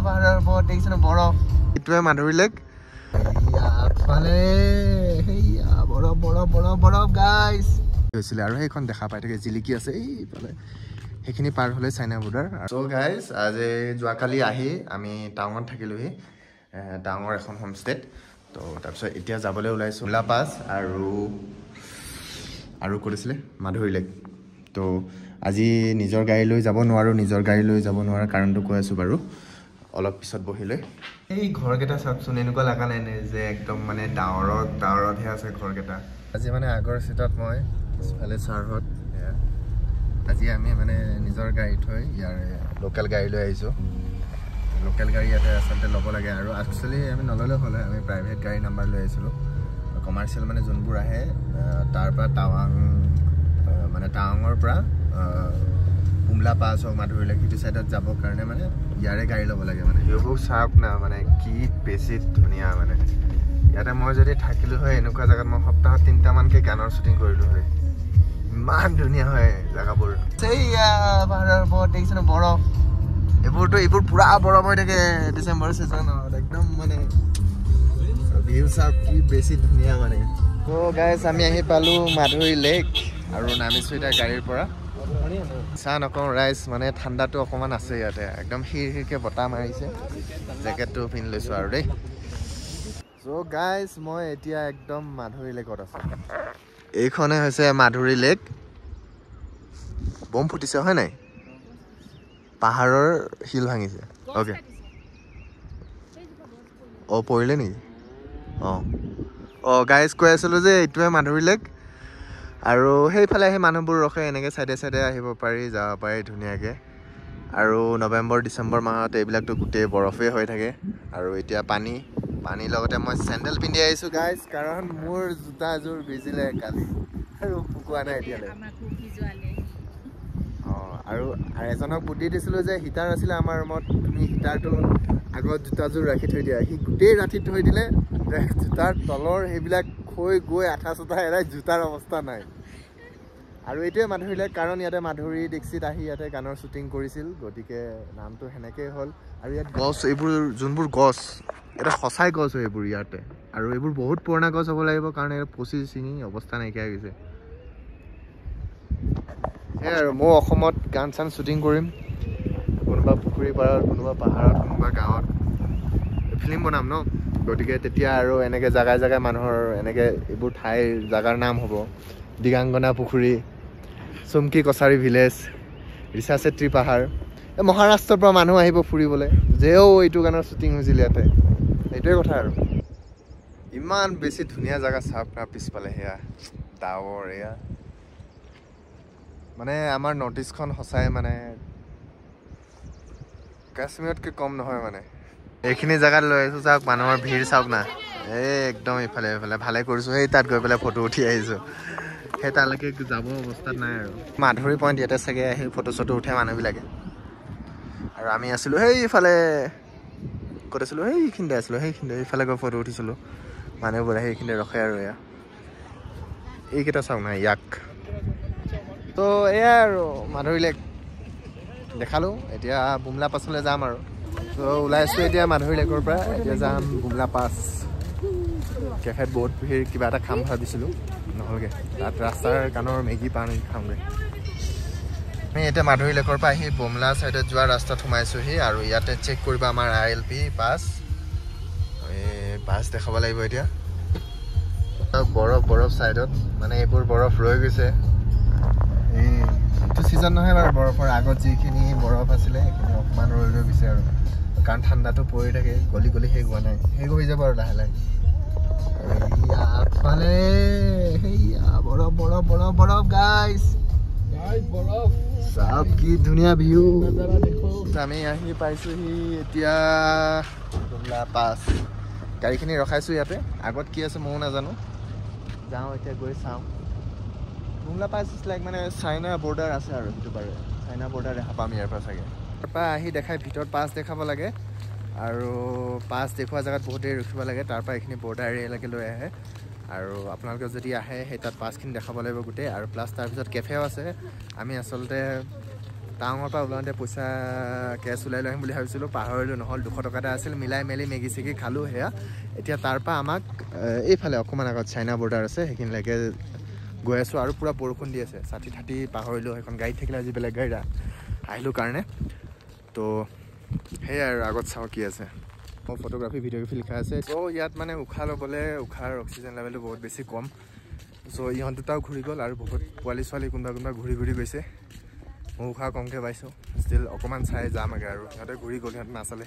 পাহাৰৰ ওপৰত দেখিছে ন বৰফ এইটোৱে মাধুৰী লেক ইয়াফালে বৰফ বৰফ বৰফ বৰফ গাইজ হৈছিলে আৰু সেইখন দেখা পাই থাকে জিলিকি আছে এইফালে সেইখিনি পাৰ হ'লে চাইনা বৰ্ডাৰ চ' গাইজ আজি যোৱাকালি আহি আমি টাউনত থাকিলোহি ডাঙৰ এখন হোমষ্টেত তো তাৰপিছত এতিয়া যাবলৈ ওলাইছোঁ ভোলা পাছ আৰু কৰিছিলে মাধুৰী লেক তো আজি নিজৰ গাড়ী লৈ যাব নোৱাৰাৰ কাৰণটো কৈ আছোঁ বাৰু অলপ পিছত বহিলৈ এই ঘৰকেইটা চাওকচোন এনেকুৱা লগা নাই নে যে একদম মানে ডাৱৰতহে আছে ঘৰকেইটা আজি মানে আগৰ চিটত মই পিছফালে ছাৰহঁত আজি আমি মানে নিজৰ গাড়ী থৈ ইয়াৰে লোকেল গাড়ী লৈ আহিছোঁ লোকেল গাড়ী ইয়াতে আচলতে ল'ব লাগে আৰু একচুৱেলি আমি নল'লে হ'লে আমি প্ৰাইভেট গাড়ী নাম্বাৰ লৈ আহিছিলোঁ কমাৰ্চিয়েল মানে যোনবোৰ আহে তাৰ পৰা টাৱাঙৰ পৰা বুমলা পাছ হওক মাধুৰী লেক সেইটো চাইডত যাবৰ কাৰণে মানে ইয়াৰে গাড়ী ল'ব লাগে মানে সেইবোৰ চাওক না মানে কি বেছি ধুনীয়া মানে ইয়াতে মই যদি থাকিলোঁ হয় এনেকুৱা জেগাত মই সপ্তাহত 3টামানকৈ গানৰ শ্বুটিং কৰিলোঁ হয় ইমান ধুনীয়া হয় জেগাবোৰ পাহাৰৰ ওপৰত দেখিছে ন বৰফ এইবোৰ পুৰা বৰফ হৈ থাকে ডিচেম্বৰ ছিজনত একদম মানে ভিউ চাওক কি বেছি ধুনীয়া মানে ত' গাইজ আমি আহি পালোঁ মাধুৰী লেক আৰু নামিছোঁ এতিয়া গাড়ীৰ পৰা চাহ নকওঁ ৰাইজ মানে ঠাণ্ডাটো অকণমান আছে ইয়াতে একদম হিৰকে বতাহ মাৰিছে জেকেটটো পিন্ধি লৈছোঁ আৰু দেই চ' গাইজ মই এতিয়া একদম মাধুৰী লেকত আছোঁ এইখনে হৈছে মাধুৰী লেক বম ফুটিছে হয় নাই পাহাৰৰ শিল ভাঙিছে অ'কে অঁ পৰিলে নেকি অঁ গাইজ কৈ আছিলোঁ যে এইটোৱে মাধুৰী লেক আৰু সেইফালে সেই মানুহবোৰ ৰখে এনেকৈ চাইডে চাইডে আহিব পাৰি যাব পাৰি ধুনীয়াকৈ আৰু নৱেম্বৰ ডিচেম্বৰ মাহত এইবিলাকতো গোটেই বৰফেই হৈ থাকে আৰু এতিয়া পানীৰ লগতে মই চেণ্ডেল পিন্ধি আহিছোঁ গাইজ কাৰণ মোৰ জোতা এযোৰ ভিজিলে কালি আৰু শুকোৱা নাই এতিয়ালৈ আৰু এজনক বুদ্ধি দিছিলোঁ যে হিটাৰ আছিলে আমাৰ ৰুমত তুমি হিটাৰটো আগত জোতাযোৰ ৰাখি থৈ দিয়া সি গোটেই ৰাতি থৈ দিলে জোতাৰ তলৰ সেইবিলাক খৈ গৈ আঠা চোতা এৰাই জোতাৰ অৱস্থা নাই আৰু এইটোৱে মাধুৰী লেক কাৰণ ইয়াতে মাধুৰী দীক্ষিত আহি ইয়াতে গানৰ শ্বুটিং কৰিছিল গতিকে নামটো সেনেকেই হ'ল আৰু ইয়াত গছ এইবোৰ যোনবোৰ গছ এটা সঁচাই গছ হয় এইবোৰ ইয়াতে আৰু এইবোৰ বহুত পুৰণা গছ হ'ব লাগিব কাৰণ ইয়াত পচি চিঙি অৱস্থা নাইকিয়া হৈ গৈছে সেয়াই আৰু মই অসমত গান চান শ্বুটিং কৰিম কোনোবা পুখুৰী পাৰত কোনোবা পাহাৰত কোনোবা গাঁৱত ফিল্ম বনাম ন গতিকে তেতিয়া আৰু এনেকৈ জেগাই জেগাই মানুহৰ এনেকৈ এইবোৰ ঠাইৰ জেগাৰ নাম হ'ব দিগাংগনা পুখুৰী চুমকি কছাৰী ভিলেজ ৰিচা চেত্ৰী পাহাৰ এই মহাৰাষ্ট্ৰৰ পৰা মানুহ আহিব ফুৰিবলৈ যেও এইটো গানৰ শ্বুটিং হৈছিল ইয়াতে এইটোৱে কথা আৰু ইমান বেছি ধুনীয়া জেগা চাওক না পিছফালে সেয়া ডাৱৰ এয়া মানে আমাৰ নৰ্থ ইষ্টখন সঁচাই মানে কাশ্মীৰতকৈ কম নহয় মানে এইখিনি জেগাত লৈ আহিছোঁ চাওক মানুহৰ ভিৰ চাওক না একদম ইফালে ভালে কৰিছোঁ সেই তাত গৈ পেলাই ফটো উঠি আহিছোঁ সেই তালৈকে যাব অৱস্থাত নাই আৰু মাধুৰী পইণ্ট ইয়াতে চাগে আহি ফটো চটো উঠে মানুহবিলাকে আৰু আমি আছিলোঁ সেইফালে ক'ত আছিলোঁ সেইখিনিতে সেইফালে গৈ ফটো উঠিছিলোঁ মানুহবোৰে সেইখিনিতে ৰখে আৰু এয়া এইকেইটা চাওক না ইয়াক তো এয়াই আৰু মাধুৰী লেক দেখালোঁ এতিয়া বুমলা পাছলৈ যাম আৰু তো ওলাই আছোঁ এতিয়া মাধুৰী লেকৰ পৰা এতিয়া যাম বুমলা পাছ কেফেত বহুত ভিৰ কিবা এটা খাম ভাবিছিলোঁ নহ'লগৈ তাত ৰাস্তাৰ কাণৰ মেগী পান খামগৈ আমি এতিয়া মাধুৰী লেকৰ পৰা আহি বুমলা ছাইডত যোৱা ৰাস্তাত সোমাইছোঁহি আৰু ইয়াতে চেক কৰিব আমাৰ ILP পাছ পাছ দেখাব লাগিব এতিয়া বৰফ ছাইডত মানে এইবোৰ বৰফ ৰৈ গৈছে এইটো ছিজন নহয় বাৰু বৰফৰ আগত যিখিনি বৰফ আছিলে সেইখিনি অকণমান ৰৈ গৈছে আৰু কাৰণ ঠাণ্ডাটো পৰি থাকে গলি শেষ হোৱা নাই শেষ হৈ যাব আৰু লাহে লাহে ইয়াফালে বৰফ বৰফ বৰফ বৰফ গাইজ চাওক কি ধুনীয়া ভিউ আমি আহি পাইছোঁহি এতিয়া বুমলা পাছ গাড়ীখিনি ৰখাইছোঁ ইয়াতে আগত কি আছে ময়ো নাজানো যাওঁ এতিয়া গৈ চাওঁ বুমলা পাছ লাইক মানে চাইনা বৰ্ডাৰ আছে আৰু সেইটো পাৰে চাইনা বৰ্ডাৰ দেখা পাম ইয়াৰ পৰা চাগে তাৰপৰা আহি দেখাই ভিতৰত পাছ দেখাব লাগে আৰু পাছ দেখুওৱা জেগাত বহুত দেৰি ৰখিব লাগে তাৰপৰা এইখিনি বৰ্ডাৰ এৰিয়ালৈকে লৈ আহে আৰু আপোনালোকে যদি আহে সেই তাত পাছখিনি দেখাব লাগিব গোটেই আৰু প্লাছ তাৰপিছত কেফেও আছে আমি আচলতে টাউনৰ পৰা ওলাওঁতে পইচা কেছ ওলাই লৈ আহিম বুলি ভাবিছিলোঁ, পাহৰিলোঁ, নহ'ল 200 টকা এটা আছিল, মিলাই মেলি মেগি চেগি খালোঁ সেয়া। এতিয়া তাৰ পৰা আমাক এইফালে অকণমান আগত চাইনা বৰ্ডাৰ আছে সেইখিনিলৈকে গৈ আছোঁ আৰু পূৰা বৰষুণ দি আছে, ছাতি থাতি পাহৰিলোঁ, সেইখন গাড়ীত থাকিলে আজি বেলেগ গাড়ীত আহিলোঁ কাৰণে। তো সেয়াই আৰু আগত চাওঁ কি আছে। মোৰ ফটোগ্ৰাফী ভিডিঅ'গ্ৰাফী লিখা আছে। ত' ইয়াত মানে উশাহ ল'বলৈ উশাহৰ অক্সিজেন লেভেলটো বহুত বেছি কম। চ' ইহঁত দুটাও ঘূৰি গ'ল আৰু বহুত পোৱালি ছোৱালী কোনোবা ঘূৰি গৈছে। মই উশাহ কমকৈ পাইছোঁ, ষ্টিল অকণমান চাই যামগৈ আৰু সিহঁতে ঘূৰি গ'ল, সিহঁতে নাচালে।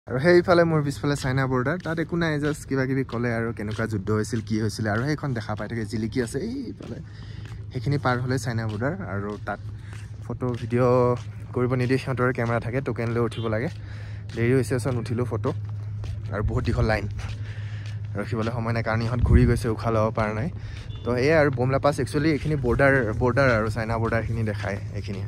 আৰু সেইফালে মোৰ পিছফালে চাইনা বৰ্ডাৰ, তাত একো নাই, জাষ্ট কিবা কিবি ক'লে আৰু কেনেকুৱা যুদ্ধ হৈছিল কি হৈছিলে আৰু সেইখন দেখা পাই থাকে, জিলিকি আছে এইফালে। সেইখিনি পাৰ হ'লে চাইনা বৰ্ডাৰ আৰু তাত ফটো ভিডিঅ' কৰিব নিদিয়ে, সিহঁতৰ কেমেৰা থাকে, টোকেন লৈ উঠিব লাগে। দেৰি হৈছে চোন, উঠিলোঁ ফটো আৰু বহুত দীঘল লাইন, ৰখিবলৈ সময় নাই কাৰণ ইহঁত ঘূৰি গৈছে, উশাহ ল'ব পৰা নাই। তো এয়াই আৰু বোমলা পাছ একচুৱেলি এইখিনি বৰ্ডাৰ আৰু চাইনা বৰ্ডাৰখিনি দেখায় এইখিনিয়ে।